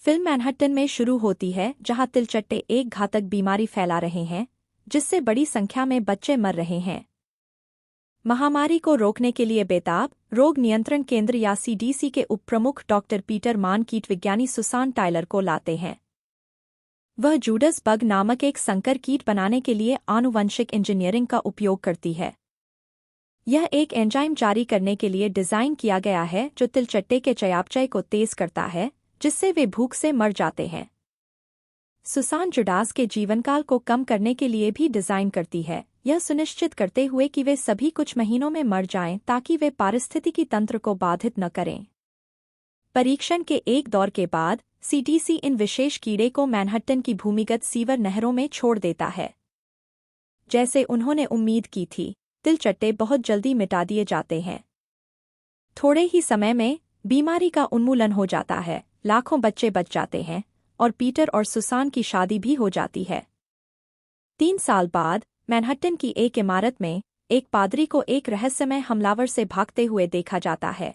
Film Manhattan में शुरू होती है जहां तिलचट्टे एक घातक बीमारी फैला रहे हैं जिससे बड़ी संख्या में बच्चे मर रहे हैं। महामारी को रोकने के लिए बेताब रोग नियंत्रण केंद्र या सीडीसी के उपप्रमुख डॉक्टर पीटर मान कीट विज्ञानी सुसान टायलर को लाते हैं। वह जूडस बग नामक एक संकर कीट बनाने के लिए आनुवंशिक इंजीनियरिंग का उपयोग करती है। यह एक एंजाइम जारी करने के लिए डिज़ाइन किया गया है जो तिलचट्टे के चयापचय को तेज करता है जिससे वे भूख से मर जाते हैं। सुसान जुडास के जीवनकाल को कम करने के लिए भी डिज़ाइन करती है, यह सुनिश्चित करते हुए कि वे सभी कुछ महीनों में मर जाएं ताकि वे पारिस्थितिकी तंत्र को बाधित न करें। परीक्षण के एक दौर के बाद सीडीसी इन विशेष कीड़े को मैनहट्टन की भूमिगत सीवर नहरों में छोड़ देता है। जैसे उन्होंने उम्मीद की थी, तिलचट्टे बहुत जल्दी मिटा दिए जाते हैं। थोड़े ही समय में बीमारी का उन्मूलन हो जाता है, लाखों बच्चे बच जाते हैं और पीटर और सुसान की शादी भी हो जाती है। 3 साल बाद मैनहट्टन की एक इमारत में एक पादरी को एक रहस्यमय हमलावर से भागते हुए देखा जाता है।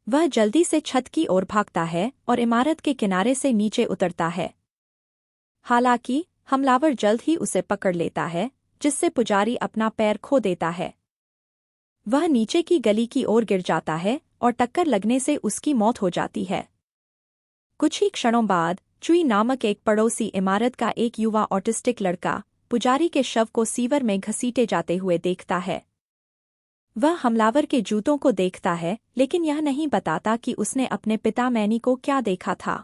वह जल्दी से छत की ओर भागता है और इमारत के किनारे से नीचे उतरता है। हालांकि हमलावर जल्द ही उसे पकड़ लेता है, जिससे पुजारी अपना पैर खो देता है। वह नीचे की गली की ओर गिर जाता है और टक्कर लगने से उसकी मौत हो जाती है। कुछ ही क्षणों बाद चुई नामक एक पड़ोसी इमारत का एक युवा ऑटिस्टिक लड़का पुजारी के शव को सीवर में घसीटे जाते हुए देखता है। वह हमलावर के जूतों को देखता है, लेकिन यह नहीं बताता कि उसने अपने पिता मैनी को क्या देखा था।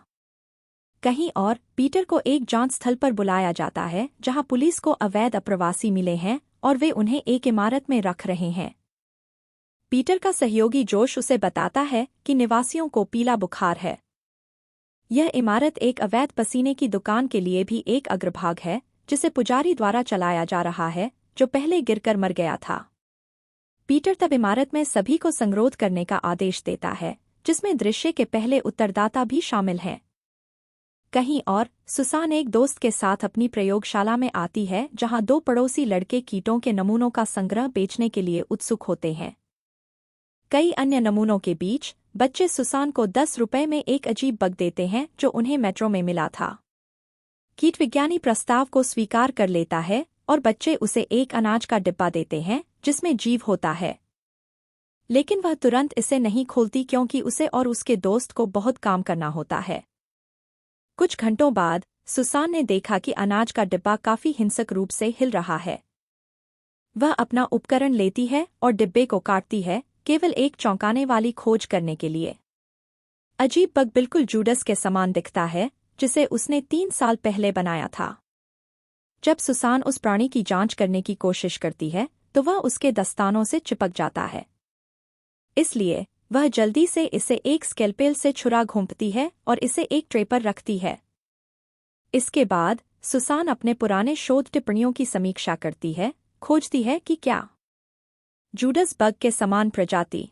कहीं और पीटर को एक जांच स्थल पर बुलाया जाता है जहां पुलिस को अवैध अप्रवासी मिले हैं और वे उन्हें एक इमारत में रख रहे हैं। पीटर का सहयोगी जोश उसे बताता है कि निवासियों को पीला बुखार है। यह इमारत एक अवैध पसीने की दुकान के लिए भी एक अग्रभाग है जिसे पुजारी द्वारा चलाया जा रहा है, जो पहले गिरकर मर गया था। पीटर तब इमारत में सभी को संरोध करने का आदेश देता है, जिसमें दृश्य के पहले उत्तरदाता भी शामिल हैं। कहीं और सुसान एक दोस्त के साथ अपनी प्रयोगशाला में आती है जहां 2 पड़ोसी लड़के कीटों के नमूनों का संग्रह बेचने के लिए उत्सुक होते हैं। कई अन्य नमूनों के बीच बच्चे सुसान को 10 रुपए में एक अजीब बग देते हैं जो उन्हें मेट्रो में मिला था। कीट विज्ञानी प्रस्ताव को स्वीकार कर लेता है और बच्चे उसे एक अनाज का डिब्बा देते हैं जिसमें जीव होता है। लेकिन वह तुरंत इसे नहीं खोलती क्योंकि उसे और उसके दोस्त को बहुत काम करना होता है। कुछ घंटों बाद सुसान ने देखा कि अनाज का डिब्बा काफी हिंसक रूप से हिल रहा है। वह अपना उपकरण लेती है और डिब्बे को काटती है, केवल एक चौंकाने वाली खोज करने के लिए। अजीब बग बिल्कुल जूडस के समान दिखता है, जिसे उसने 3 साल पहले बनाया था। जब सुसान उस प्राणी की जांच करने की कोशिश करती है तो वह उसके दस्तानों से चिपक जाता है। इसलिए वह जल्दी से इसे एक स्केलपेल से छुरा घोंपती है और इसे एक ट्रे पर रखती है। इसके बाद सुसान अपने पुराने शोध टिप्पणियों की समीक्षा करती है, खोजती है कि क्या जूडस बग के समान प्रजाति।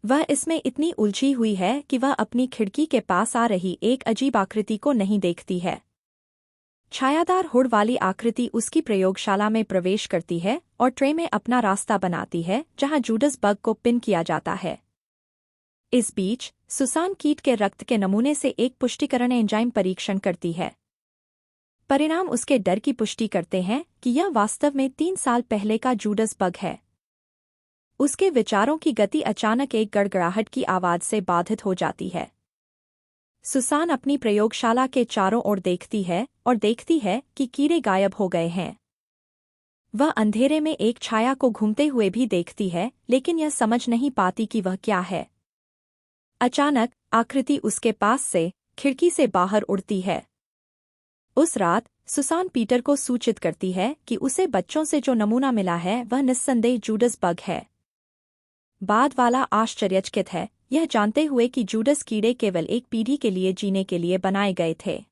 वह इसमें इतनी उलझी हुई है कि वह अपनी खिड़की के पास आ रही एक अजीब आकृति को नहीं देखती है। छायादार हुड वाली आकृति उसकी प्रयोगशाला में प्रवेश करती है और ट्रे में अपना रास्ता बनाती है जहां जूडस बग को पिन किया जाता है। इस बीच सुसान कीट के रक्त के नमूने से एक पुष्टिकरण एंजाइम परीक्षण करती है। परिणाम उसके डर की पुष्टि करते हैं कि यह वास्तव में 3 साल पहले का जूडस बग है। उसके विचारों की गति अचानक एक गड़गड़ाहट की आवाज से बाधित हो जाती है। सुसान अपनी प्रयोगशाला के चारों ओर देखती है और देखती है कि कीड़े गायब हो गए हैं। वह अंधेरे में एक छाया को घूमते हुए भी देखती है, लेकिन यह समझ नहीं पाती कि वह क्या है। अचानक आकृति उसके पास से खिड़की से बाहर उड़ती है। उस रात सुसान पीटर को सूचित करती है कि उसे बच्चों से जो नमूना मिला है वह निस्संदेह जूडस बग है। बाद वाला आश्चर्यचकित है, यह जानते हुए कि जूडस कीड़े केवल एक पीढ़ी के लिए जीने के लिए बनाए गए थे।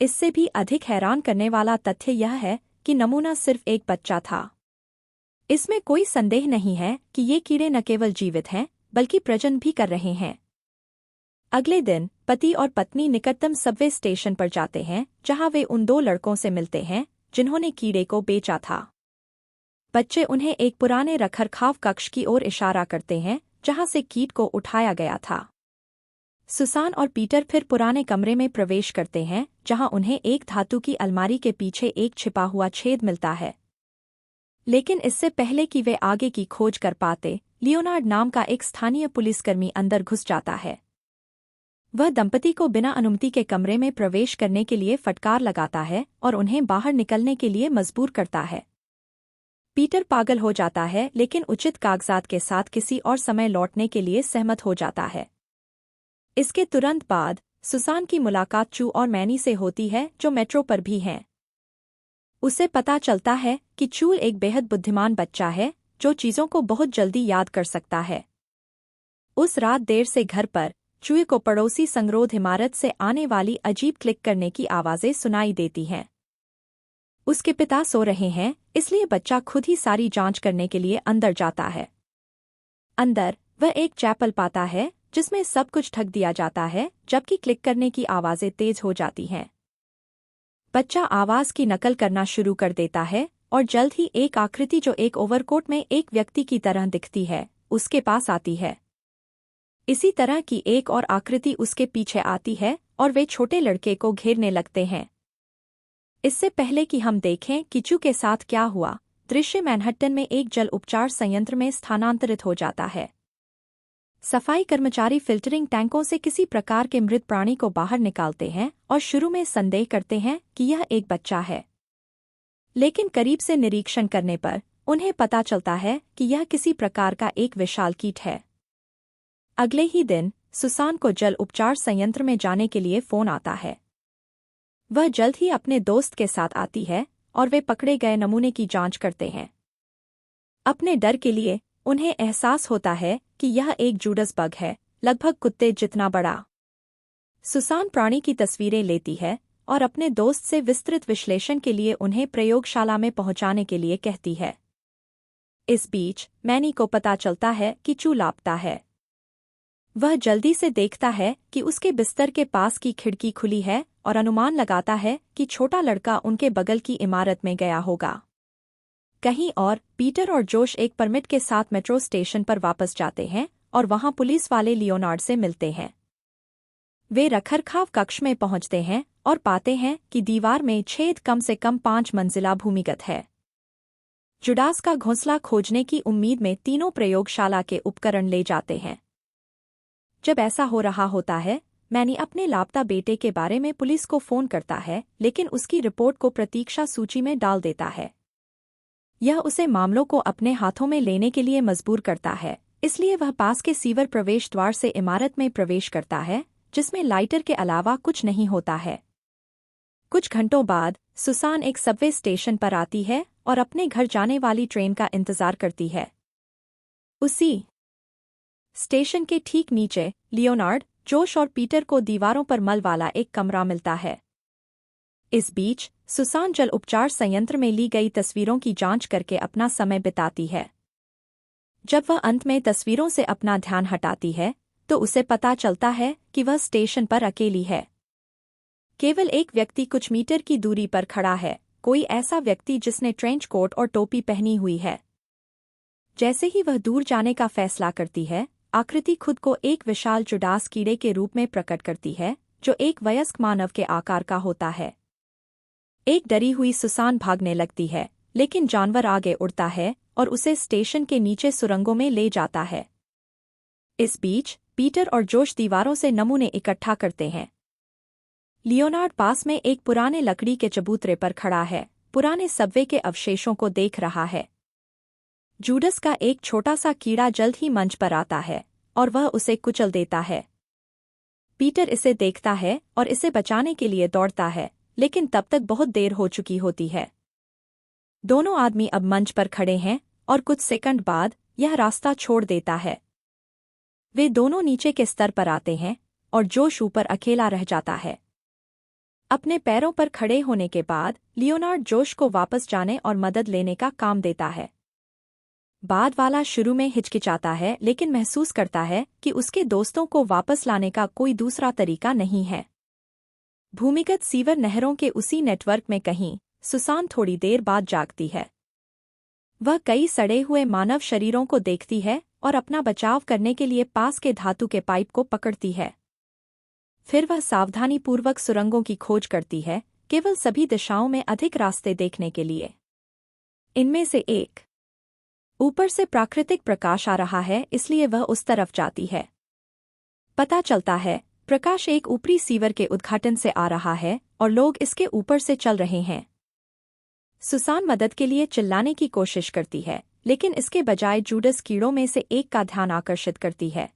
इससे भी अधिक हैरान करने वाला तथ्य यह है कि नमूना सिर्फ एक बच्चा था। इसमें कोई संदेह नहीं है कि ये कीड़े न केवल जीवित हैं बल्कि प्रजनन भी कर रहे हैं। अगले दिन पति और पत्नी निकटतम सबवे स्टेशन पर जाते हैं जहां वे उन 2 लड़कों से मिलते हैं जिन्होंने कीड़े को बेचा था। बच्चे उन्हें एक पुराने रखरखाव कक्ष की ओर इशारा करते हैं जहां से कीट को उठाया गया था। सुसान और पीटर फिर पुराने कमरे में प्रवेश करते हैं, जहां उन्हें एक धातु की अलमारी के पीछे एक छिपा हुआ छेद मिलता है। लेकिन इससे पहले कि वे आगे की खोज कर पाते, लियोनार्ड नाम का एक स्थानीय पुलिसकर्मी अंदर घुस जाता है। वह दंपति को बिना अनुमति के कमरे में प्रवेश करने के लिए फटकार लगाता है और उन्हें बाहर निकलने के लिए मजबूर करता है। पीटर पागल हो जाता है, लेकिन उचित कागजात के साथ किसी और समय लौटने के लिए सहमत हो जाता है। इसके तुरंत बाद सुसान की मुलाकात चू और मैनी से होती है, जो मेट्रो पर भी हैं। उसे पता चलता है कि चू एक बेहद बुद्धिमान बच्चा है, जो चीज़ों को बहुत जल्दी याद कर सकता है। उस रात देर से घर पर चूहे को पड़ोसी संगरोध इमारत से आने वाली अजीब क्लिक करने की आवाज़ें सुनाई देती हैं। उसके पिता सो रहे हैं, इसलिए बच्चा खुद ही सारी जांच करने के लिए अंदर जाता है। अंदर वह एक चैपल पाता है, जिसमें सब कुछ ढक दिया जाता है, जबकि क्लिक करने की आवाज़ें तेज हो जाती हैं। बच्चा आवाज़ की नकल करना शुरू कर देता है और जल्द ही एक आकृति जो एक ओवरकोट में एक व्यक्ति की तरह दिखती है, उसके पास आती है। इसी तरह की एक और आकृति उसके पीछे आती है और वे छोटे लड़के को घेरने लगते हैं। इससे पहले कि हम देखें कि चू के साथ क्या हुआ, दृश्य मैनहट्टन में एक जल उपचार संयंत्र में स्थानांतरित हो जाता है। सफाई कर्मचारी फिल्टरिंग टैंकों से किसी प्रकार के मृत प्राणी को बाहर निकालते हैं और शुरू में संदेह करते हैं कि यह एक बच्चा है। लेकिन करीब से निरीक्षण करने पर उन्हें पता चलता है कि यह किसी प्रकार का एक विशाल कीट है। अगले ही दिन सुसान को जल उपचार संयंत्र में जाने के लिए फोन आता है। वह जल्द ही अपने दोस्त के साथ आती है और वे पकड़े गए नमूने की जांच करते हैं। अपने डर के लिए उन्हें एहसास होता है कि यह एक जूडस बग है, लगभग कुत्ते जितना बड़ा। सुसान प्राणी की तस्वीरें लेती है और अपने दोस्त से विस्तृत विश्लेषण के लिए उन्हें प्रयोगशाला में पहुंचाने के लिए कहती है। इस बीच मैनी को पता चलता है कि चू लापता है। वह जल्दी से देखता है कि उसके बिस्तर के पास की खिड़की खुली है और अनुमान लगाता है कि छोटा लड़का उनके बगल की इमारत में गया होगा। कहीं और पीटर और जोश एक परमिट के साथ मेट्रो स्टेशन पर वापस जाते हैं और वहां पुलिस वाले लियोनार्ड से मिलते हैं। वे रखरखाव कक्ष में पहुंचते हैं और पाते हैं कि दीवार में छेद कम से कम 5 मंजिला भूमिगत है। जुडास का घोंसला खोजने की उम्मीद में तीनों प्रयोगशाला के उपकरण ले जाते हैं। जब ऐसा हो रहा होता है, मैनी अपने लापता बेटे के बारे में पुलिस को फोन करता है, लेकिन उसकी रिपोर्ट को प्रतीक्षा सूची में डाल देता है। यह उसे मामलों को अपने हाथों में लेने के लिए मजबूर करता है, इसलिए वह पास के सीवर प्रवेश द्वार से इमारत में प्रवेश करता है, जिसमें लाइटर के अलावा कुछ नहीं होता है। कुछ घंटों बाद सुसान एक सबवे स्टेशन पर आती है और अपने घर जाने वाली ट्रेन का इंतजार करती है। उसी स्टेशन के ठीक नीचे लियोनार्ड, जोश और पीटर को दीवारों पर मल वाला एक कमरा मिलता है। इस बीच सुसान जल उपचार संयंत्र में ली गई तस्वीरों की जांच करके अपना समय बिताती है। जब वह अंत में तस्वीरों से अपना ध्यान हटाती है, तो उसे पता चलता है कि वह स्टेशन पर अकेली है। केवल एक व्यक्ति कुछ मीटर की दूरी पर खड़ा है, कोई ऐसा व्यक्ति जिसने ट्रेंच कोट और टोपी पहनी हुई है। जैसे ही वह दूर जाने का फैसला करती है, आकृति खुद को एक विशाल जुडास कीड़े के रूप में प्रकट करती है, जो एक वयस्क मानव के आकार का होता है। एक डरी हुई सुसान भागने लगती है, लेकिन जानवर आगे उड़ता है और उसे स्टेशन के नीचे सुरंगों में ले जाता है। इस बीच पीटर और जोश दीवारों से नमूने इकट्ठा करते हैं। लियोनार्ड पास में एक पुराने लकड़ी के चबूतरे पर खड़ा है, पुराने सबवे के अवशेषों को देख रहा है। जूडस का एक छोटा सा कीड़ा जल्द ही मंच पर आता है और वह उसे कुचल देता है। पीटर इसे देखता है और इसे बचाने के लिए दौड़ता है, लेकिन तब तक बहुत देर हो चुकी होती है। दोनों आदमी अब मंच पर खड़े हैं और कुछ सेकंड बाद यह रास्ता छोड़ देता है। वे दोनों नीचे के स्तर पर आते हैं और जोश ऊपर अकेला रह जाता है। अपने पैरों पर खड़े होने के बाद लियोनार्ड जोश को वापस जाने और मदद लेने का काम देता है। बाद वाला शुरू में हिचकिचाता है, लेकिन महसूस करता है कि उसके दोस्तों को वापस लाने का कोई दूसरा तरीका नहीं है। भूमिगत सीवर नहरों के उसी नेटवर्क में कहीं सुसान थोड़ी देर बाद जागती है। वह कई सड़े हुए मानव शरीरों को देखती है और अपना बचाव करने के लिए पास के धातु के पाइप को पकड़ती है। फिर वह सावधानीपूर्वक सुरंगों की खोज करती है, केवल सभी दिशाओं में अधिक रास्ते देखने के लिए। इनमें से एक ऊपर से प्राकृतिक प्रकाश आ रहा है, इसलिए वह उस तरफ जाती है। पता चलता है प्रकाश एक ऊपरी सीवर के उद्घाटन से आ रहा है और लोग इसके ऊपर से चल रहे हैं। सुसान मदद के लिए चिल्लाने की कोशिश करती है, लेकिन इसके बजाय जूडस कीड़ों में से एक का ध्यान आकर्षित करती है।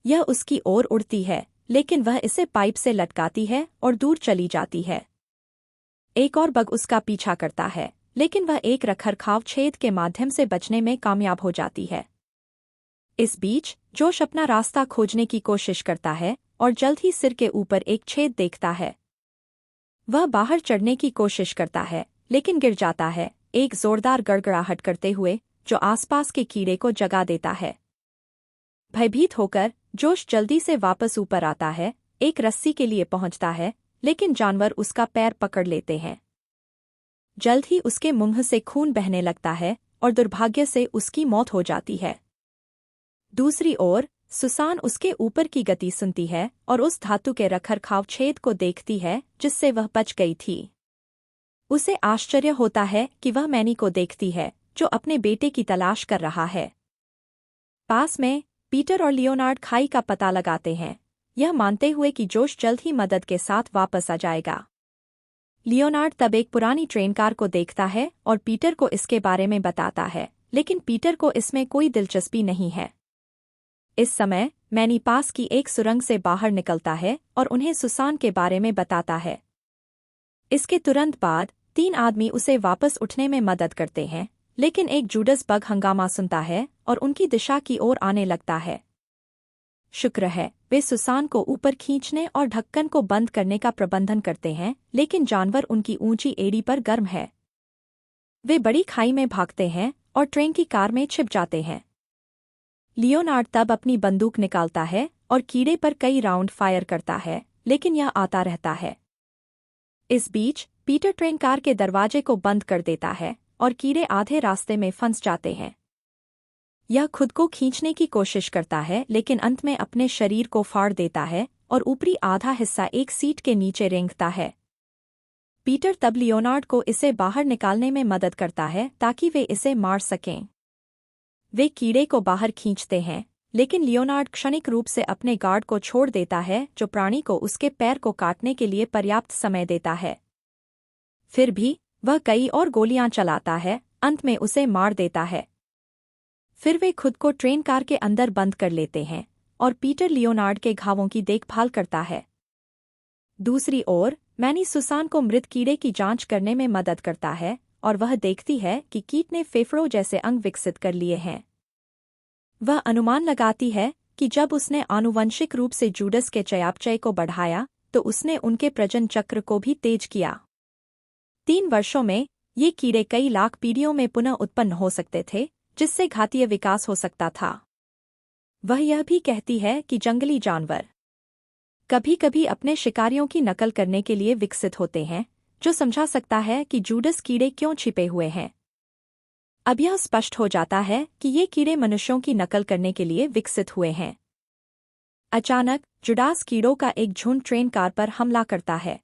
यह उसकी ओर उड़ती है, लेकिन वह इसे पाइप से लटकाती है और दूर चली जाती है। एक और बग उसका पीछा करता है, लेकिन वह एक रखरखाव छेद के माध्यम से बचने में कामयाब हो जाती है। इस बीच जोश अपना रास्ता खोजने की कोशिश करता है और जल्द ही सिर के ऊपर एक छेद देखता है। वह बाहर चढ़ने की कोशिश करता है, लेकिन गिर जाता है, एक जोरदार गड़गड़ाहट करते हुए जो आसपास के कीड़े को जगा देता है। भयभीत होकर जोश जल्दी से वापस ऊपर आता है, एक रस्सी के लिए पहुंचता है, लेकिन जानवर उसका पैर पकड़ लेते हैं। जल्द ही उसके मुंह से खून बहने लगता है और दुर्भाग्य से उसकी मौत हो जाती है। दूसरी ओर सुसान उसके ऊपर की गति सुनती है और उस धातु के रखरखाव छेद को देखती है जिससे वह बच गई थी। उसे आश्चर्य होता है कि वह मैनी को देखती है, जो अपने बेटे की तलाश कर रहा है। पास में पीटर और लियोनार्ड खाई का पता लगाते हैं, यह मानते हुए कि जोश जल्द ही मदद के साथ वापस आ जाएगा। लियोनार्ड तब एक पुरानी ट्रेन कार को देखता है और पीटर को इसके बारे में बताता है, लेकिन पीटर को इसमें कोई दिलचस्पी नहीं है। इस समय मैनी पास की एक सुरंग से बाहर निकलता है और उन्हें सुसान के बारे में बताता है। इसके तुरंत बाद 3 आदमी उसे वापस उठने में मदद करते हैं, लेकिन एक जूडस बग हंगामा सुनता है और उनकी दिशा की ओर आने लगता है। शुक्र है वे सुसान को ऊपर खींचने और ढक्कन को बंद करने का प्रबंधन करते हैं, लेकिन जानवर उनकी ऊंची एड़ी पर गर्म है। वे बड़ी खाई में भागते हैं और ट्रेन की कार में छिप जाते हैं। लियोनार्ड तब अपनी बंदूक निकालता है और कीड़े पर कई राउंड फायर करता है, लेकिन यह आता रहता है। इस बीच पीटर ट्रेन कार के दरवाजे को बंद कर देता है और कीड़े आधे रास्ते में फंस जाते हैं। यह खुद को खींचने की कोशिश करता है, लेकिन अंत में अपने शरीर को फाड़ देता है और ऊपरी आधा हिस्सा एक सीट के नीचे रेंगता है। पीटर तब लियोनार्ड को इसे बाहर निकालने में मदद करता है ताकि वे इसे मार सकें। वे कीड़े को बाहर खींचते हैं, लेकिन लियोनार्ड क्षणिक रूप से अपने गार्ड को छोड़ देता है, जो प्राणी को उसके पैर को काटने के लिए पर्याप्त समय देता है। फिर भी वह कई और गोलियां चलाता है, अंत में उसे मार देता है। फिर वे खुद को ट्रेन कार के अंदर बंद कर लेते हैं और पीटर लियोनार्ड के घावों की देखभाल करता है। दूसरी ओर मैनी सुसान को मृत कीड़े की जांच करने में मदद करता है और वह देखती है कि कीट ने फेफड़ों जैसे अंग विकसित कर लिए हैं। वह अनुमान लगाती है कि जब उसने आनुवंशिक रूप से जूडस के चयापचय को बढ़ाया तो उसने उनके प्रजनन चक्र को भी तेज किया। 3 वर्षों में ये कीड़े कई लाख पीढ़ियों में पुनः उत्पन्न हो सकते थे, जिससे घातीय विकास हो सकता था। वह यह भी कहती है कि जंगली जानवर कभी-कभी अपने शिकारियों की नकल करने के लिए विकसित होते हैं, जो समझा सकता है कि जूडस कीड़े क्यों छिपे हुए हैं। अब यह स्पष्ट हो जाता है कि ये कीड़े मनुष्यों की नकल करने के लिए विकसित हुए हैं। अचानक जुडास कीड़ों का एक झुंड ट्रेन कार पर हमला करता है।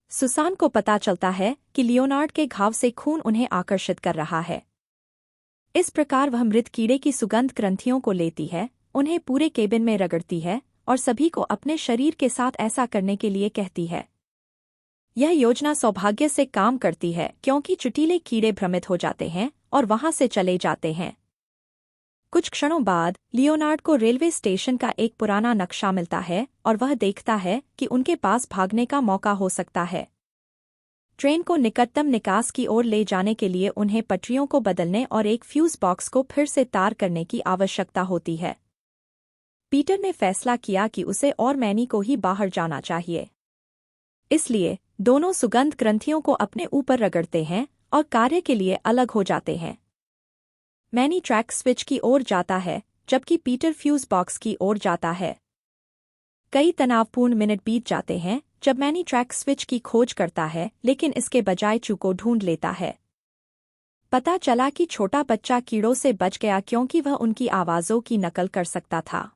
सुसान को पता चलता है कि लियोनार्ड के घाव से खून उन्हें आकर्षित कर रहा है। इस प्रकार वह मृत कीड़े की सुगंध ग्रंथियों को लेती है, उन्हें पूरे केबिन में रगड़ती है और सभी को अपने शरीर के साथ ऐसा करने के लिए कहती है। यह योजना सौभाग्य से काम करती है, क्योंकि चुटीले कीड़े भ्रमित हो जाते हैं और वहां से चले जाते हैं। कुछ क्षणों बाद लियोनार्ड को रेलवे स्टेशन का एक पुराना नक्शा मिलता है और वह देखता है कि उनके पास भागने का मौका हो सकता है। ट्रेन को निकटतम निकास की ओर ले जाने के लिए उन्हें पटरियों को बदलने और एक फ्यूज बॉक्स को फिर से तार करने की आवश्यकता होती है। पीटर ने फैसला किया कि उसे और मैनी को ही बाहर जाना चाहिए। इसलिए दोनों सुगंध ग्रंथियों को अपने ऊपर रगड़ते हैं और कार्य के लिए अलग हो जाते हैं। मैनी ट्रैक स्विच की ओर जाता है, जबकि पीटर फ्यूज बॉक्स की ओर जाता है। कई तनावपूर्ण मिनट बीत जाते हैं जब मैनी ट्रैक स्विच की खोज करता है, लेकिन इसके बजाय चू को ढूंढ लेता है। पता चला कि छोटा बच्चा कीड़ों से बच गया क्योंकि वह उनकी आवाज़ों की नकल कर सकता था।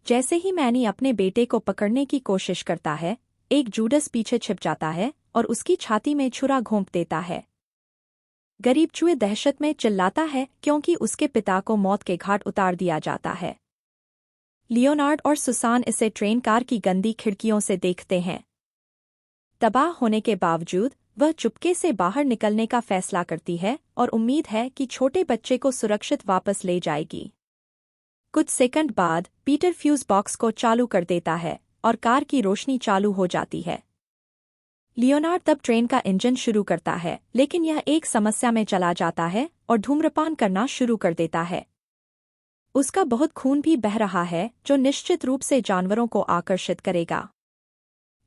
जैसे ही मैनी अपने बेटे को पकड़ने की कोशिश करता है, एक जूडस पीछे छिप जाता है और उसकी छाती में छुरा घोंप देता है। गरीब चूहे दहशत में चिल्लाता है क्योंकि उसके पिता को मौत के घाट उतार दिया जाता है। लियोनार्ड और सुसान इसे ट्रेन कार की गंदी खिड़कियों से देखते हैं। तबाह होने के बावजूद वह चुपके से बाहर निकलने का फैसला करती है और उम्मीद है कि छोटे बच्चे को सुरक्षित वापस ले जाएगी। कुछ सेकंड बाद पीटर फ्यूज बॉक्स को चालू कर देता है और कार की रोशनी चालू हो जाती है। लियोनार्ड तब ट्रेन का इंजन शुरू करता है, लेकिन यह एक समस्या में चला जाता है और धूम्रपान करना शुरू कर देता है। उसका बहुत खून भी बह रहा है, जो निश्चित रूप से जानवरों को आकर्षित करेगा।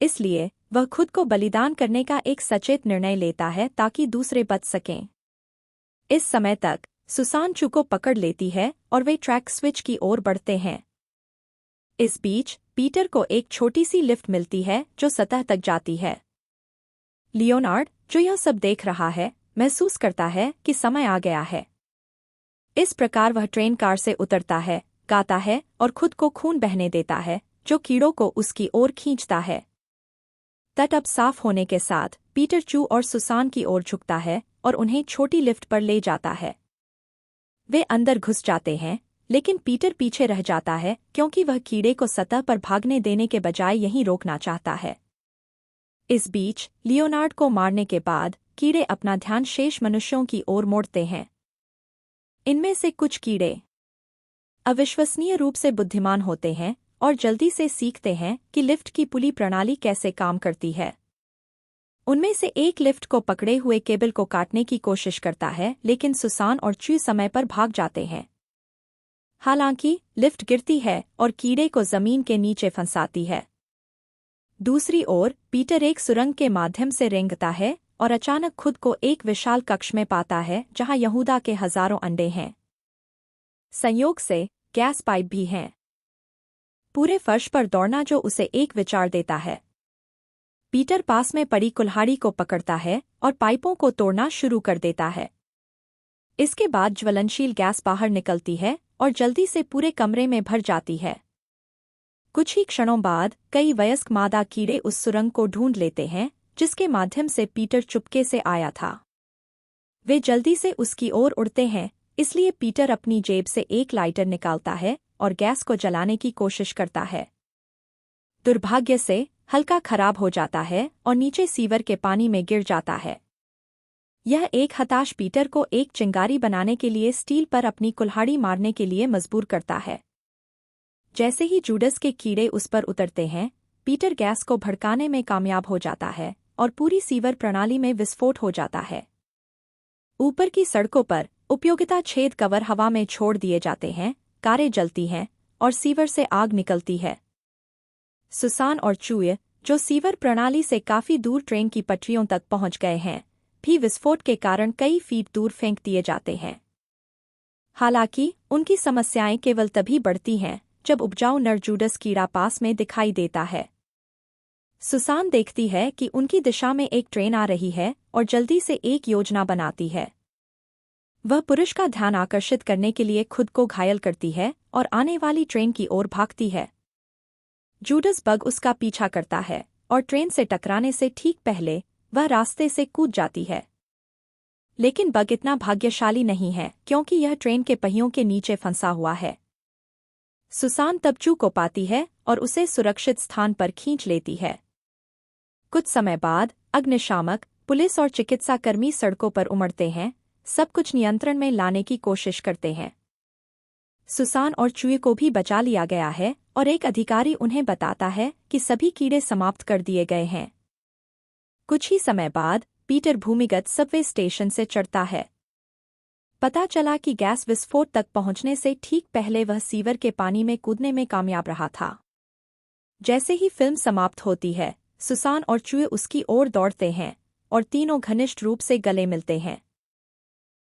इसलिए वह खुद को बलिदान करने का एक सचेत निर्णय लेता है ताकि दूसरे बच सकें। इस समय तक सुसान चू को पकड़ लेती है और वे ट्रैक स्विच की ओर बढ़ते हैं। इस बीच पीटर को एक छोटी सी लिफ्ट मिलती है जो सतह तक जाती है। लियोनार्ड, जो यह सब देख रहा है, महसूस करता है कि समय आ गया है। इस प्रकार वह ट्रेन कार से उतरता है, गाता है और खुद को खून बहने देता है, जो कीड़ों को उसकी ओर खींचता है। तट अब साफ होने के साथ पीटर चू और सुसान की ओर झुकता है और उन्हें छोटी लिफ्ट पर ले जाता है। वे अंदर घुस जाते हैं, लेकिन पीटर पीछे रह जाता है क्योंकि वह कीड़े को सतह पर भागने देने के बजाय यहीं रोकना चाहता है। इस बीच लियोनार्ड को मारने के बाद कीड़े अपना ध्यान शेष मनुष्यों की ओर मोड़ते हैं। इनमें से कुछ कीड़े अविश्वसनीय रूप से बुद्धिमान होते हैं और जल्दी से सीखते हैं कि लिफ्ट की पुली प्रणाली कैसे काम करती है। उनमें से एक लिफ्ट को पकड़े हुए केबल को काटने की कोशिश करता है, लेकिन सुसान और चू समय पर भाग जाते हैं। हालांकि लिफ्ट गिरती है और कीड़े को जमीन के नीचे फंसाती है। दूसरी ओर पीटर एक सुरंग के माध्यम से रेंगता है और अचानक खुद को एक विशाल कक्ष में पाता है जहां यहूदा के हजारों अंडे हैं। संयोग से गैस पाइप भी हैं। पूरे फर्श पर दौड़ना जो उसे एक विचार देता है। पीटर पास में पड़ी कुल्हाड़ी को पकड़ता है और पाइपों को तोड़ना शुरू कर देता है। इसके बाद ज्वलनशील गैस बाहर निकलती है और जल्दी से पूरे कमरे में भर जाती है। कुछ ही क्षणों बाद कई वयस्क मादा कीड़े उस सुरंग को ढूंढ लेते हैं जिसके माध्यम से पीटर चुपके से आया था। वे जल्दी से उसकी ओर उड़ते हैं, इसलिए पीटर अपनी जेब से एक लाइटर निकालता है और गैस को जलाने की कोशिश करता है। दुर्भाग्य से हल्का खराब हो जाता है और नीचे सीवर के पानी में गिर जाता है। यह एक हताश पीटर को एक चिंगारी बनाने के लिए स्टील पर अपनी कुल्हाड़ी मारने के लिए मजबूर करता है। जैसे ही जूडस के कीड़े उस पर उतरते हैं, पीटर गैस को भड़काने में कामयाब हो जाता है और पूरी सीवर प्रणाली में विस्फोट हो जाता है। ऊपर की सड़कों पर उपयोगिता छेद कवर हवा में छोड़ दिए जाते हैं, कारें जलती हैं और सीवर से आग निकलती है। सुसान और चूये, जो सीवर प्रणाली से काफी दूर ट्रेन की पटरियों तक पहुंच गए हैं, भी विस्फोट के कारण कई फीट दूर फेंक दिए जाते हैं। हालांकि उनकी समस्याएं केवल तभी बढ़ती हैं जब उपजाऊ नर जूडस कीड़ा पास में दिखाई देता है। सुसान देखती है कि उनकी दिशा में एक ट्रेन आ रही है और जल्दी से एक योजना बनाती है। वह पुरुष का ध्यान आकर्षित करने के लिए खुद को घायल करती है और आने वाली ट्रेन की ओर भागती है। जूडस बग उसका पीछा करता है और ट्रेन से टकराने से ठीक पहले वह रास्ते से कूद जाती है। लेकिन बग इतना भाग्यशाली नहीं है क्योंकि यह ट्रेन के पहियों के नीचे फंसा हुआ है। सुसान तब चू को पाती है और उसे सुरक्षित स्थान पर खींच लेती है। कुछ समय बाद अग्निशामक, पुलिस और चिकित्साकर्मी सड़कों पर उमड़ते हैं, सब कुछ नियंत्रण में लाने की कोशिश करते हैं। सुसान और चूहे को भी बचा लिया गया है और एक अधिकारी उन्हें बताता है कि सभी कीड़े समाप्त कर दिए गए हैं। कुछ ही समय बाद पीटर भूमिगत सबवे स्टेशन से चढ़ता है। पता चला कि गैस विस्फोट तक पहुंचने से ठीक पहले वह सीवर के पानी में कूदने में कामयाब रहा था। जैसे ही फिल्म समाप्त होती है, सुसान और चूहे उसकी ओर दौड़ते हैं और तीनों घनिष्ठ रूप से गले मिलते हैं।